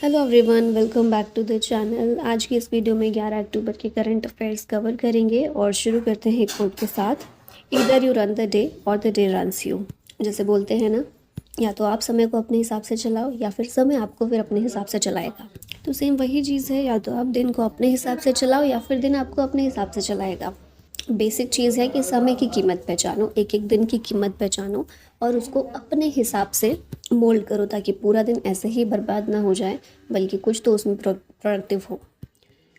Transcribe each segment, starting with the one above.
Hello everyone, welcome back to the channel. आज की इस वीडियो में 11 अक्टूबर के करंट अफेयर्स कवर करेंगे और शुरू करते हैं एक कोट के साथ। Either you run the day और द डे रन्स यू। जैसे बोलते हैं ना, या तो आप समय को अपने हिसाब से चलाओ या फिर समय आपको फिर अपने हिसाब से चलाएगा। तो सेम वही चीज़ है, या तो आप दिन को अपने हिसाब से चलाओ या फिर दिन आपको अपने हिसाब से चलाएगा। बेसिक चीज़ है कि समय की कीमत पहचानो, एक एक दिन की कीमत पहचानो और उसको अपने हिसाब से मोल्ड करो ताकि पूरा दिन ऐसे ही बर्बाद ना हो जाए, बल्कि कुछ तो उसमें प्रोडक्टिव हो।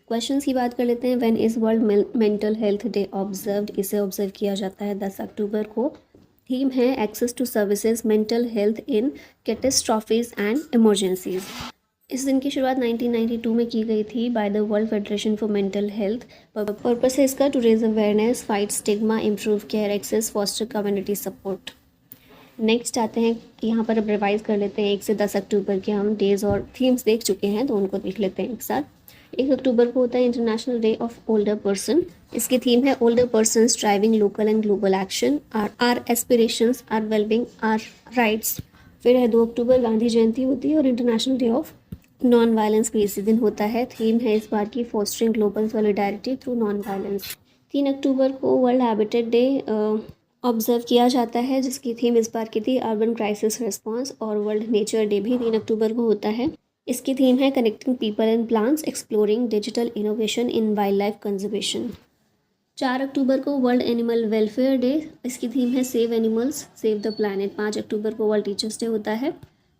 क्वेश्चंस की बात कर लेते हैं। When is world mental health day observed? इसे ऑब्जर्व किया जाता है 10 अक्टूबर को। थीम है access to services, mental health in catastrophes and emergencies. इस दिन की शुरुआत 1992 में की गई थी by the world federation for mental health. Purpose है इसका to raise awareness, fight stigma, improve care access, foster community support. Next आते हैं, यहाँ पर अब रिवाइज कर लेते हैं 1 से 10 अक्टूबर के हम डेज और थीम्स देख चुके हैं, तो उनको देख लेते हैं एक साथ। 1 अक्टूबर को होता है international day of older person. इसकी थीम है older person driving local and global action, our aspirations, our wellbeing, our rights. फिर है 2 अक्टूबर गांधी जयंती होती है और international day of non violence भी इसी दिन होता है। थीम है इस बार की fostering global solidarity through non violence. 3 अक्टूबर को वर्ल्ड हैबिटेट डे ऑब्जर्व किया जाता है, जिसकी थीम इस बार की थी अर्बन क्राइसिस रिस्पॉन्स। और वर्ल्ड नेचर डे भी 3 अक्टूबर को होता है। इसकी थीम है connecting people and plants, exploring digital innovation in wildlife conservation. 4 अक्टूबर को वर्ल्ड एनिमल वेलफेयर डे। इसकी थीम है save animals, save the planet. 5 अक्टूबर को वर्ल्ड टीचर्स डे होता है।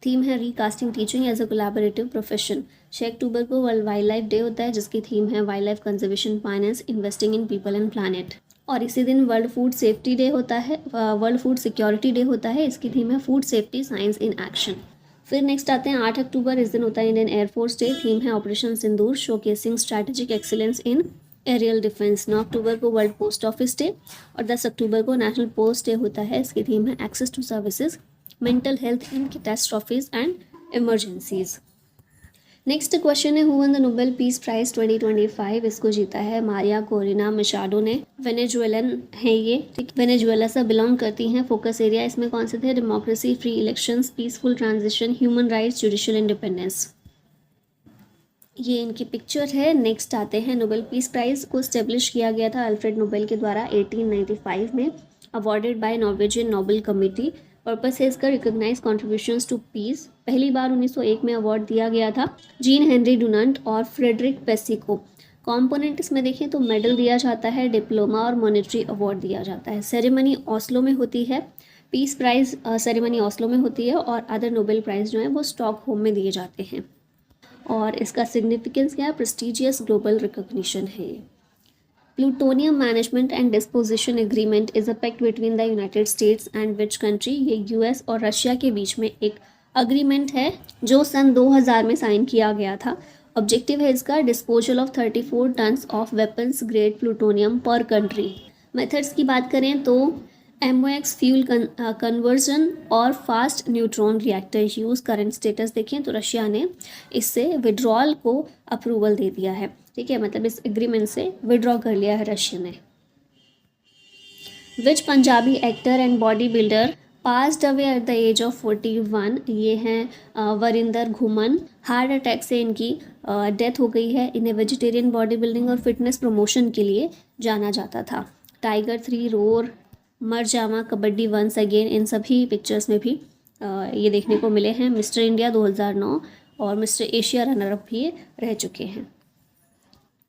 थीम है recasting teaching as a collaborative profession. 6 अक्टूबर को वर्ल्ड वाइल्ड लाइफ डे होता है, जिसकी थीम है wild life conservation, finance, investing in people and planet. और इसी दिन वर्ल्ड फूड सेफ्टी डे होता है, वर्ल्ड फूड सिक्योरिटी डे होता है। इसकी थीम है food safety science in action. फिर नेक्स्ट आते हैं 8 अक्टूबर। इस दिन होता है इंडियन एयरफोर्स डे। थीम है operation Sindoor, showcasing strategic excellence in aerial defence. 9 अक्टूबर को वर्ल्ड पोस्ट ऑफिस डे और 10 अक्टूबर को नेशनल पोस्ट डे होता है। इसकी थीम है access to services, mental health in catastrophes and emergencies. Next question है, who won the Nobel peace prize 2025? इसको जीता है मारिया कोरिना मचाडो ने। वेनेजुएलन है ये, ठीक, वेनेजुएला से बिलोंग करती हैं। फोकस एरिया इसमें कौन से थे? Democracy, free elections, peaceful transition, human rights, judicial independence. ये इनकी पिक्चर है। नेक्स्ट आते हैं, नोबेल पीस प्राइज को स्टेब्लिश किया गया था अल्फ्रेड नोबेल के द्वारा 1895 में, awarded bye Norwegian Nobel committee. Purpose है इसका रिकॉग्नाइज कॉन्ट्रीब्यूशंस टू पीस। पहली बार 1901 में अवार्ड दिया गया था जीन हेनरी डुनंट और फ्रेडरिक पेसी को। कॉम्पोनेंट इसमें देखें तो मेडल दिया जाता है, डिप्लोमा और मॉनेटरी अवार्ड दिया जाता है। सेरेमनी ओस्लो में होती है। पीस प्राइज सेरेमनी ओस्लो में होती है और अदर नोबेल प्राइज जो है वो स्टॉकहोम में दिए जाते हैं। और इसका सिग्निफिकेंस क्या है? प्रेस्टिजियस ग्लोबल रिकॉग्निशन है ये। Plutonium management and disposition agreement is a pact between the United States and which country? ये यूएस और रशिया के बीच में एक अग्रीमेंट है जो सन 2000 में साइन किया गया था। ऑब्जेक्टिव है इसका disposal of 34 tons of weapons grade plutonium पर कंट्री। मेथड्स की बात करें तो एमओएक्स फ्यूल कन्वर्जन और fast neutron reactor use. Current status देखें तो रशिया ने इससे विड्रॉल को अप्रूवल दे दिया है, ठीक है, मतलब इस एग्रीमेंट से विड्रॉ कर लिया है रशिया ने। Which Punjabi actor and bodybuilder passed away at the age of 41? ये हैं वरिंदर घुमन। हार्ट अटैक से इनकी डेथ हो गई है। इन्हें वेजिटेरियन बॉडी बिल्डिंग और फिटनेस प्रमोशन के लिए जाना जाता था। टाइगर 3, रोर, मर जावा, कबड्डी वंस अगेन, इन सभी पिक्चर्स में भी ये देखने को मिले हैं। मिस्टर इंडिया 2009 और मिस्टर एशिया रनर अप भी रह चुके हैं।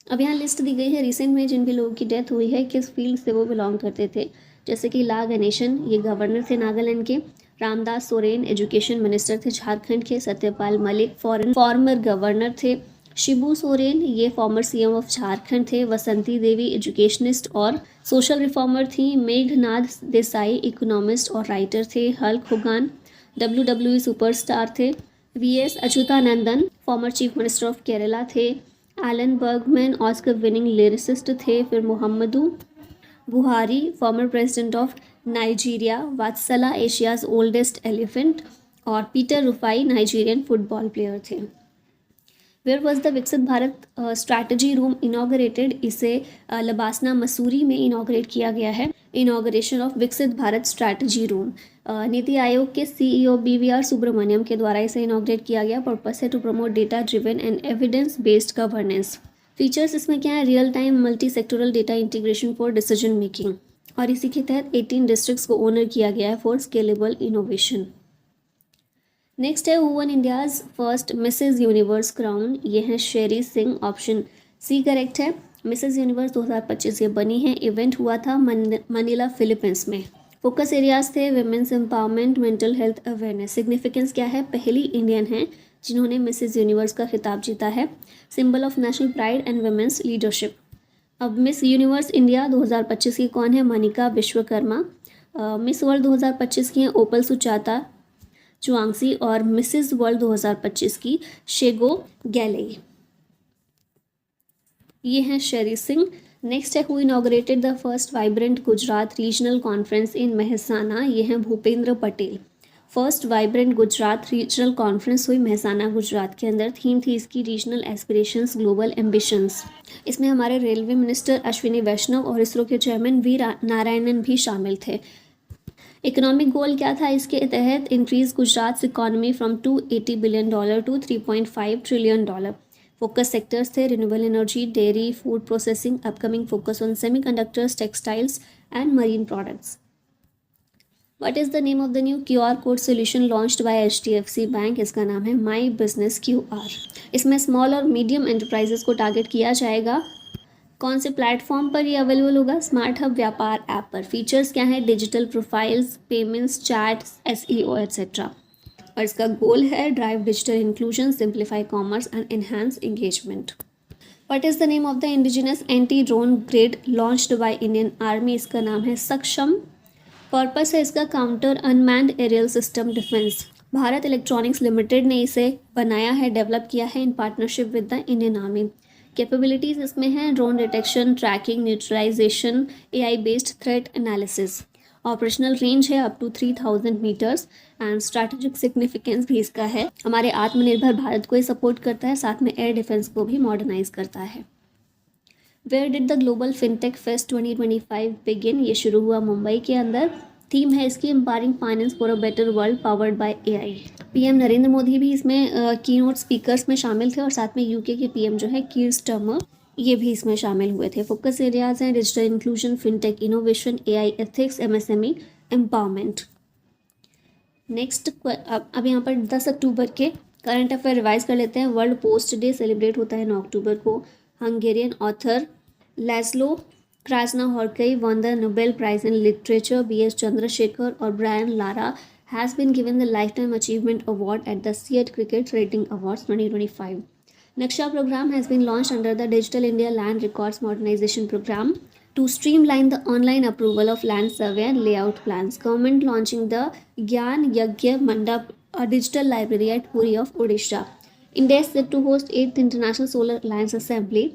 अब यहाँ लिस्ट दी गई है रिसेंट में जिन भी लोगों की डेथ हुई है, किस फील्ड से वो बिलोंग करते थे। जैसे कि ला गणेशन, ये गवर्नर थे नागालैंड के। रामदास सोरेन एजुकेशन मिनिस्टर थे झारखंड के। सत्यपाल मलिक फॉर्मर गवर्नर थे। शिबू सोरेन ये फॉर्मर सीएम ऑफ झारखंड थे। वसंती देवी एजुकेशनिस्ट और सोशल रिफॉर्मर थी। मेघनाथ देसाई इकोनॉमिस्ट और राइटर थे। हल्क होगान WWE सुपरस्टार थे। VS Achuthanandan former chief minister of Kerala थे। Alan Bergman Oscar winning lyricist थे। फिर Muhammadu Buhari former president of Nigeria. Vatsala Asia's oldest elephant. और Peter Rufai Nigerian football player थे। Where was the Viksit Bharat strategy room inaugurated? इसे लबासना मसूरी में inaugurate किया गया है। इनॉग्रेशन ऑफ विकसित भारत स्ट्रैटेजी रूम। नीति आयोग के सीईओ BVR सुब्रमण्यम के द्वारा इसे इनॉग्रेट किया गया। पर्पस है to promote data driven and evidence based governance. Features इसमें क्या है, real time multi sectoral data integration for decision making, और इसी के तहत 18 डिस्ट्रिक्ट्स को ओनर किया गया है फॉर स्केलेबल इनोवेशन। नेक्स्ट है who won India's first Mrs Universe crown, ये है Sheri Singh, option C correct है। मिसेज यूनिवर्स 2025 ये बनी है। इवेंट हुआ था मनीला फिलीपींस में। फोकस एरियाज थे women's empowerment, mental health awareness. Significance क्या है, पहली इंडियन है जिन्होंने मिसेज यूनिवर्स का खिताब जीता है। Symbol of national pride and women's leadership. अब मिस यूनिवर्स इंडिया 2025 की कौन है, मनिका विश्वकर्मा। मिस वर्ल्ड 2025 की हैं ओपल सुचाता चुआंगसी, और मिसेज वर्ल्ड 2025 की शेगो गैलेई, ये हैं शेरी सिंह। नेक्स्ट है who inaugurated the first vibrant Gujarat regional conference in Mehsana, ये हैं Bhupendra Patel. First vibrant Gujarat regional conference हुई मेहसाना गुजरात के अंदर। थीम थी इसकी रीजनल एस्पिरेशंस ग्लोबल एम्बिशंस। इसमें हमारे रेलवे मिनिस्टर अश्विनी वैष्णव और इसरो के चेयरमैन वी नारायणन भी शामिल थे। इकोनॉमिक गोल क्या था इसके तहत, increase Gujarat economy from $280 billion to $3.5 trillion. Focus sectors थे renewable energy, dairy, food processing, upcoming focus on semiconductors, textiles and marine products. What is the name of the new QR code solution launched by HDFC bank, इसका नाम है my business QR। इसमें small और medium enterprises को target किया जाएगा। कौन से प्लेटफॉर्म पर ये अवेलेबल होगा, स्मार्ट हब व्यापार ऐप पर। फीचर्स क्या है, digital profiles, payments, chats, SEO etcetera. और इसका गोल है drive digital inclusion, simplify commerce and enhance engagement. What is the name of the indigenous anti drone grid launched by Indian Army, इसका नाम है Saksham. Purpose है इसका counter unmanned aerial system defence. Bharat Electronics Limited ने इसे बनाया है, डेवलप किया है in partnership with the Indian Army. Capabilities इसमें हैं drone detection, tracking, neutralisation, AI based threat analysis. Operational range है up to 3000 meters and strategic significance भी इसका है। हमारे आत्मनिर्भर भारत को ये सपोर्ट करता है, साथ में एयर डिफेंस को भी मॉडर्नाइज करता है। Where did the global fintech fest 2025 begin, ये शुरू हुआ मुंबई के अंदर। थीम है इसकी empowering finance for a better world powered by AI। PM Narendra Modi भी इसमें कीनोट स्पीकर्स में शामिल थे, और साथ में UK के PM जो है कीर स्टारमर, ये भी इसमें शामिल हुए थे। फोकस एरियाज हैं digital inclusion, fintech innovation, AI ethics, MSME empowerment. Next अब यहाँ पर 10 अक्टूबर के करंट अफेयर रिवाइज कर लेते हैं। वर्ल्ड पोस्ट डे सेलिब्रेट होता है 9 अक्टूबर को। Hungarian author László Krasznahorkai won the Nobel Prize in Literature. B.S. Chandrasekhar और Brian Lara has been given the Lifetime Achievement Award at the Seat Cricket Rating Awards 2025. Naksha program has been launched under the Digital India Land Records Modernization Program to streamline the online approval of land survey and layout plans. Government launching the Gyan Yagya Mandap, a digital library at Puri of Odisha. India is set to host 8th International Solar Alliance Assembly.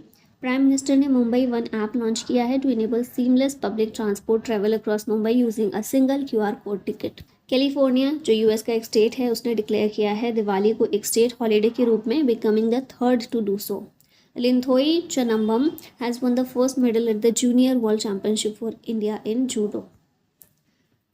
Prime minister ने Mumbai one app launch किया है to enable seamless public transport travel across Mumbai using a single QR code ticket. California जो US का एक state है, उसने declare किया है दिवाली को एक स्टेट हॉलीडे के रूप में, becoming the third to do so. Linthoi Chanambam has won the first medal at the junior world championship for India in judo.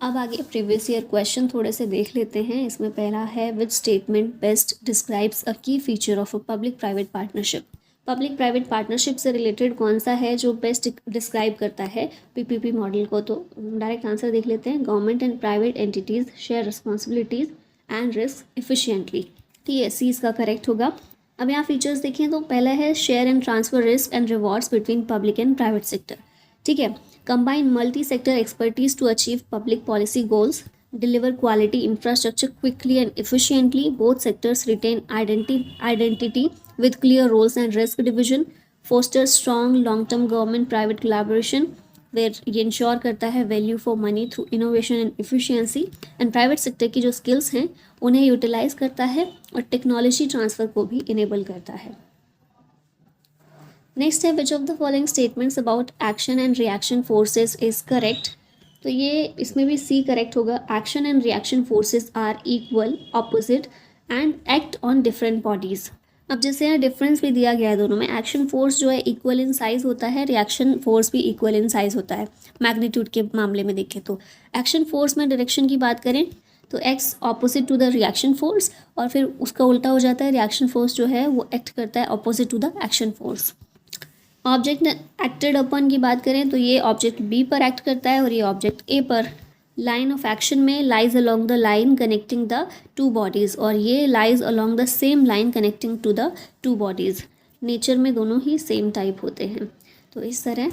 अब आगे प्रीवियस ईयर क्वेश्चन थोड़े से देख लेते हैं। इसमें पहला है which statement best describes a key feature of a public private partnership. Public private partnership से रिलेटेड कौन सा है जो बेस्ट डिस्क्राइब करता है PPP मॉडल को, तो डायरेक्ट आंसर देख लेते हैं। Government and private entities share responsibilities and risk efficiently, ठीक है, C इसका करेक्ट होगा। अब यहाँ फीचर्स देखें तो पहला है share and transfer risk and rewards between public and private sector, ठीक है। Combine multi sector expertise to achieve public policy goals, deliver quality infrastructure quickly and efficiently. Both sectors retain identity with clear roles and risk division. Foster strong long-term government-private collaboration where ये ensure करता है value for money through innovation and efficiency. And private sector की जो skills हैं उन्हें utilize करता है और technology transfer को भी enable करता है। Next है which of the following statements about action and reaction forces is correct? तो ये इसमें भी C करेक्ट होगा। Action and reaction forces are equal, opposite and act on different bodies. अब जैसे यहाँ डिफरेंस भी दिया गया है दोनों में, एक्शन फोर्स जो है इक्वल इन साइज होता है, रिएक्शन फोर्स भी इक्वल इन साइज होता है मैग्नीट्यूड के मामले में देखें तो। एक्शन फोर्स में डायरेक्शन की बात करें तो acts opposite to the reaction force, और फिर उसका उल्टा हो जाता है, रिएक्शन फोर्स जो है वो एक्ट करता है opposite to the action force. Object acted upon की बात करें तो ये ऑब्जेक्ट बी पर एक्ट करता है और ये ऑब्जेक्ट ए पर। लाइन ऑफ एक्शन में lies along the line connecting the two bodies, और ये lies along the same line connecting to the two bodies. Nature में दोनों ही सेम टाइप होते हैं। तो इस तरह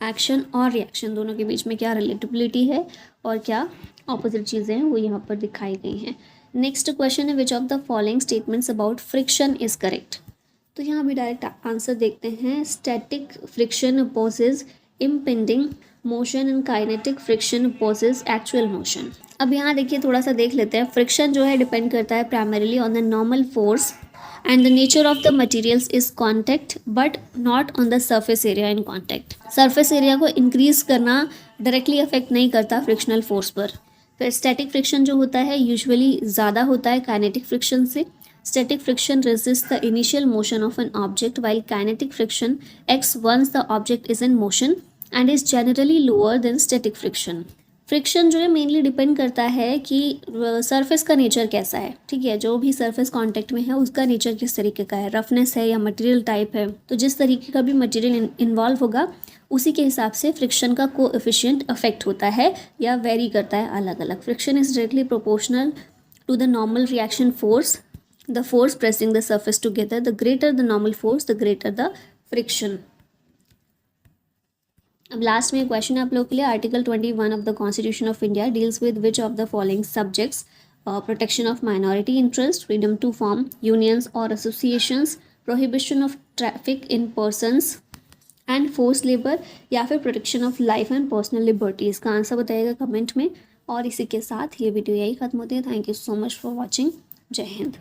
एक्शन और रिएक्शन दोनों के बीच में क्या रिलेटिबिलिटी है और क्या ऑपोजिट चीज़ें हैं वो यहाँ पर दिखाई गई हैं। नेक्स्ट क्वेश्चन है विच of the following statements about friction is correct. तो यहाँ भी डायरेक्ट आंसर देखते हैं। Static friction opposes impending motion and kinetic friction opposes actual motion. अब यहाँ देखिए थोड़ा सा देख लेते हैं। फ्रिक्शन जो है डिपेंड करता है primarily on the normal force and the nature of the materials is contact but not on the surface area in contact. Surface area को इंक्रीज करना डायरेक्टली अफेक्ट नहीं करता फ्रिक्शनल फोर्स पर। फिर स्टैटिक फ्रिक्शन जो होता है यूजुअली ज़्यादा होता है काइनेटिक फ्रिक्शन से। Static friction resists the initial motion of an object, while kinetic friction acts once the object is in motion and is generally lower than static friction. Friction जो है mainly depend करता है कि surface का nature कैसा है, ठीक है। जो भी सरफेस कांटेक्ट में है उसका नेचर किस तरीके का है, रफनेस है या मटेरियल टाइप है। तो जिस तरीके का भी मटेरियल इन्वॉल्व होगा उसी के हिसाब से फ्रिक्शन का कोएफिशिएंट अफेक्ट होता है या वेरी करता है अलग अलग। Friction is directly proportional to the normal reaction force, the force pressing the surface together. The greater the normal force, the greater the friction. अब लास्ट में क्वेश्चन है आप लोगों के लिए। Article 21 of the constitution of India deals with which of the following subjects. Protection of minority interest, freedom to form unions और associations, prohibition of traffic in persons and force labour, या फिर protection of life and personal liberty. इसका answer बताइएगा comment में। और इसी के साथ ये वीडियो यही खत्म होती है। Thank you so much for watching. जय हिंद।